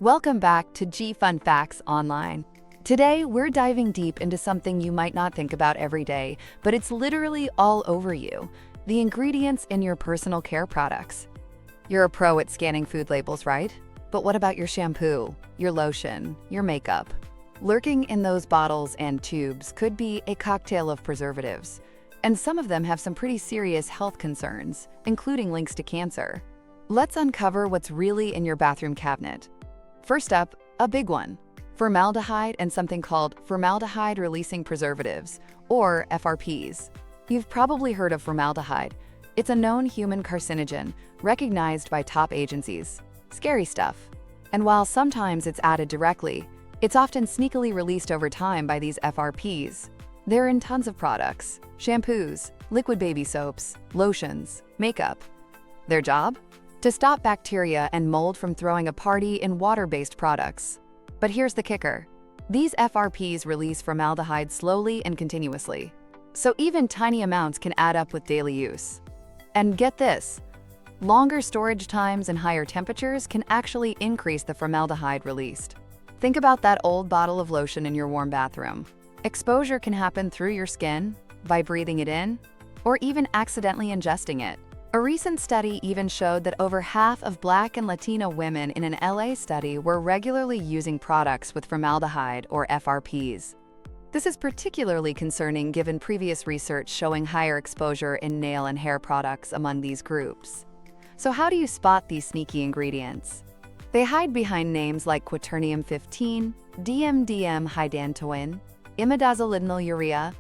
Welcome back to G Fun Facts Online. Today, we're diving deep into something you might not think about every day, but it's literally all over you: the ingredients in your personal care products. You're a pro at scanning food labels, right? But what about your shampoo, your lotion, your makeup? Lurking in those bottles and tubes could be a cocktail of preservatives, and some of them have some pretty serious health concerns, including links to cancer. Let's uncover what's really in your bathroom cabinet. First up, a big one: formaldehyde and something called formaldehyde-releasing preservatives, or FRPs. You've probably heard of formaldehyde. It's a known human carcinogen, recognized by top agencies. Scary stuff. And while sometimes it's added directly, it's often sneakily released over time by these FRPs. They're in tons of products: shampoos, liquid baby soaps, lotions, makeup. Their job? To stop bacteria and mold from throwing a party in water-based products. But here's the kicker: these FRPs release formaldehyde slowly and continuously, so even tiny amounts can add up with daily use. And get this, longer storage times and higher temperatures can actually increase the formaldehyde released. Think about that old bottle of lotion in your warm bathroom. Exposure can happen through your skin, by breathing it in, or even accidentally ingesting it. A recent study even showed that over half of Black and Latino women in an LA study were regularly using products with formaldehyde or FRPs. This is particularly concerning given previous research showing higher exposure in nail and hair products among these groups. So how do you spot these sneaky ingredients? They hide behind names like quaternium-15, DMDM-hydantoin, imidazolidinylurea,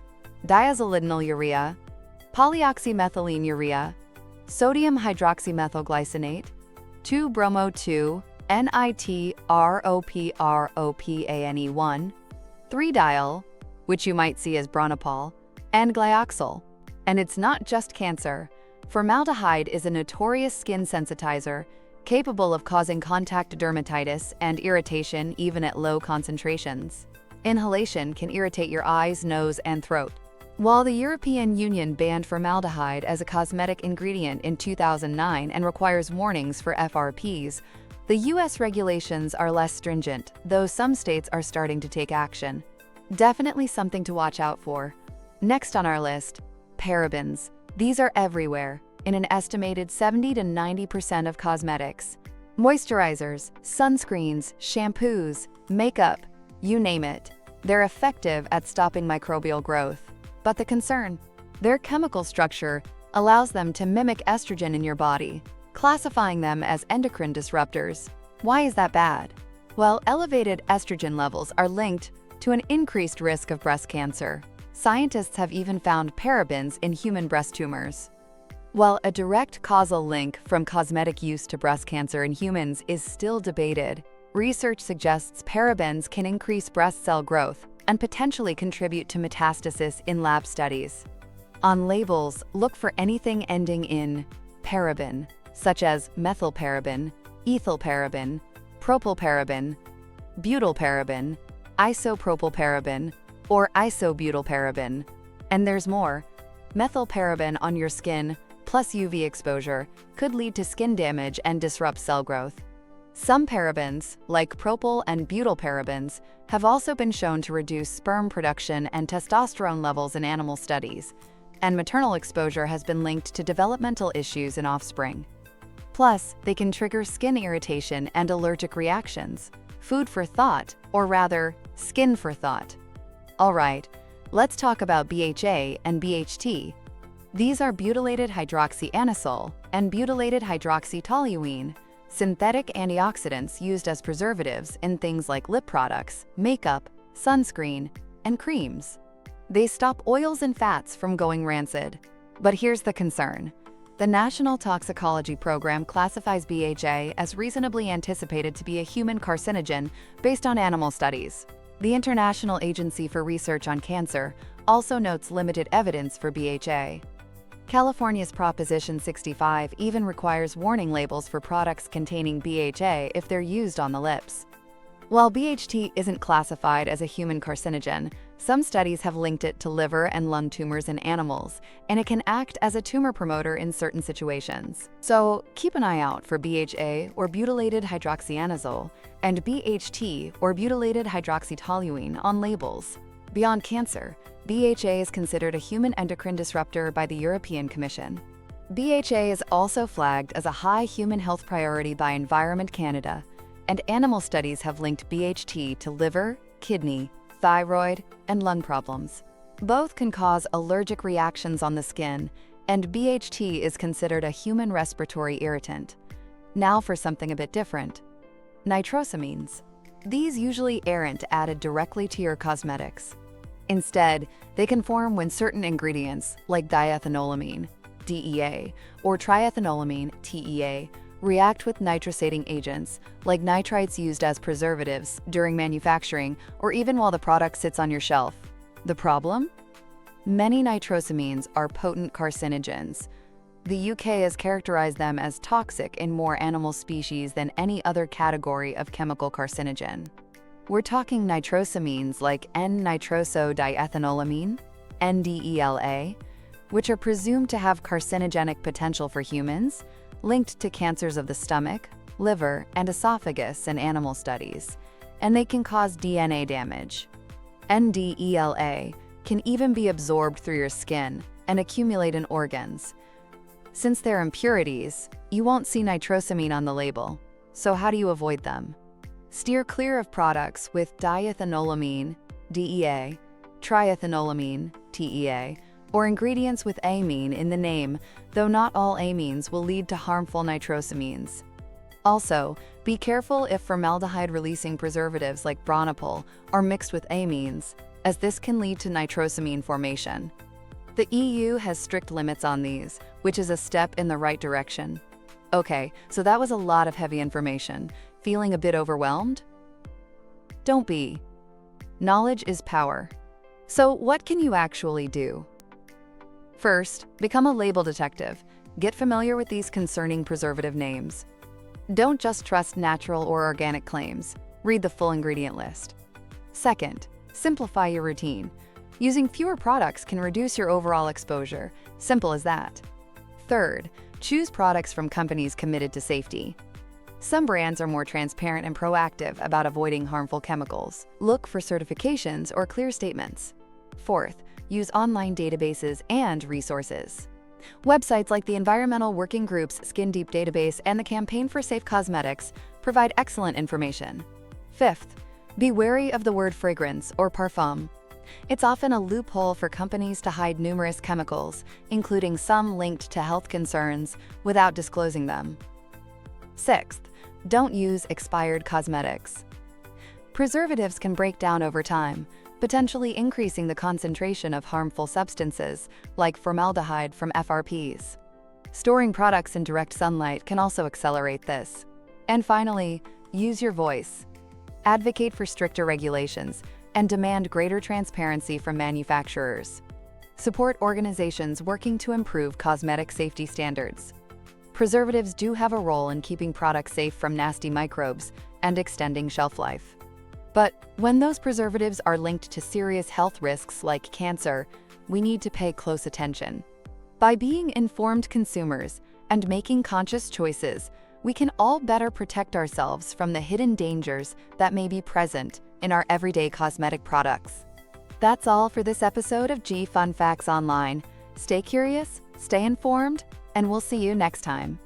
diazolidinylurea, polyoxymethylene-urea, sodium hydroxymethylglycinate, 2-bromo-2, nitropropane1, 3-diol, which you might see as bronopol, and glyoxal. And it's not just cancer. Formaldehyde is a notorious skin sensitizer, capable of causing contact dermatitis and irritation even at low concentrations. Inhalation can irritate your eyes, nose, and throat. While the European Union banned formaldehyde as a cosmetic ingredient in 2009 and requires warnings for FRPs, the US regulations are less stringent, though some states are starting to take action. Definitely something to watch out for. Next on our list, parabens. These are everywhere, in an estimated 70 to 90% of cosmetics. Moisturizers, sunscreens, shampoos, makeup, you name it. They're effective at stopping microbial growth. But the concern? Their chemical structure allows them to mimic estrogen in your body, classifying them as endocrine disruptors. Why is that bad? Well, elevated estrogen levels are linked to an increased risk of breast cancer. Scientists have even found parabens in human breast tumors. While a direct causal link from cosmetic use to breast cancer in humans is still debated, research suggests parabens can increase breast cell growth and potentially contribute to metastasis in lab studies. On labels, look for anything ending in paraben, such as methylparaben, ethylparaben, propylparaben, butylparaben, isopropylparaben, or isobutylparaben. And there's more. Methylparaben on your skin plus UV exposure could lead to skin damage and disrupt cell growth. Some parabens, like propyl and butylparabens, have also been shown to reduce sperm production and testosterone levels in animal studies, and maternal exposure has been linked to developmental issues in offspring. Plus, they can trigger skin irritation and allergic reactions. Food for thought, or rather, skin for thought. All right, let's talk about BHA and BHT. These are butylated hydroxyanisole and butylated hydroxytoluene, synthetic antioxidants used as preservatives in things like lip products, makeup, sunscreen, and creams. They stop oils and fats from going rancid. But here's the concern. The National Toxicology Program classifies BHA as reasonably anticipated to be a human carcinogen based on animal studies. The International Agency for Research on Cancer also notes limited evidence for BHA. California's Proposition 65 even requires warning labels for products containing BHA if they're used on the lips. While BHT isn't classified as a human carcinogen, some studies have linked it to liver and lung tumors in animals, and it can act as a tumor promoter in certain situations. So keep an eye out for BHA, or butylated hydroxyanazole, and BHT, or butylated hydroxytoluene, on labels. Beyond cancer, BHA is considered a human endocrine disruptor by the European Commission. BHA is also flagged as a high human health priority by Environment Canada, and animal studies have linked BHT to liver, kidney, thyroid, and lung problems. Both can cause allergic reactions on the skin, and BHT is considered a human respiratory irritant. Now for something a bit different. Nitrosamines. These usually aren't added directly to your cosmetics. Instead, they can form when certain ingredients, like diethanolamine, DEA, or triethanolamine, TEA, react with nitrosating agents, like nitrites used as preservatives during manufacturing or even while the product sits on your shelf. The problem? Many nitrosamines are potent carcinogens. The UK has characterized them as toxic in more animal species than any other category of chemical carcinogen. We're talking nitrosamines like N-nitrosodiethanolamine, NDELA, which are presumed to have carcinogenic potential for humans, linked to cancers of the stomach, liver, and esophagus in animal studies, and they can cause DNA damage. NDELA can even be absorbed through your skin and accumulate in organs. Since they're impurities, you won't see nitrosamine on the label, so how do you avoid them? Steer clear of products with diethanolamine, DEA, triethanolamine, TEA, or ingredients with amine in the name, though not all amines will lead to harmful nitrosamines. Also, be careful if formaldehyde-releasing preservatives like Bronopol are mixed with amines, as this can lead to nitrosamine formation. The EU has strict limits on these, which is a step in the right direction. Okay, so that was a lot of heavy information. Feeling a bit overwhelmed? Don't be. Knowledge is power. So what can you actually do? First, become a label detective. Get familiar with these concerning preservative names. Don't just trust natural or organic claims. Read the full ingredient list. Second, simplify your routine. Using fewer products can reduce your overall exposure. Simple as that. Third, choose products from companies committed to safety. Some brands are more transparent and proactive about avoiding harmful chemicals. Look for certifications or clear statements. Fourth, use online databases and resources. Websites like the Environmental Working Group's Skin Deep database and the Campaign for Safe Cosmetics provide excellent information. Fifth, be wary of the word fragrance or parfum. It's often a loophole for companies to hide numerous chemicals, including some linked to health concerns, without disclosing them. Sixth, don't use expired cosmetics. Preservatives can break down over time, potentially increasing the concentration of harmful substances, like formaldehyde from FRPs. Storing products in direct sunlight can also accelerate this. And finally, use your voice. Advocate for stricter regulations and demand greater transparency from manufacturers. Support organizations working to improve cosmetic safety standards. Preservatives do have a role in keeping products safe from nasty microbes and extending shelf life. But when those preservatives are linked to serious health risks like cancer, we need to pay close attention. By being informed consumers and making conscious choices, we can all better protect ourselves from the hidden dangers that may be present in our everyday cosmetic products. That's all for this episode of G Fun Facts Online. Stay curious, stay informed, and we'll see you next time.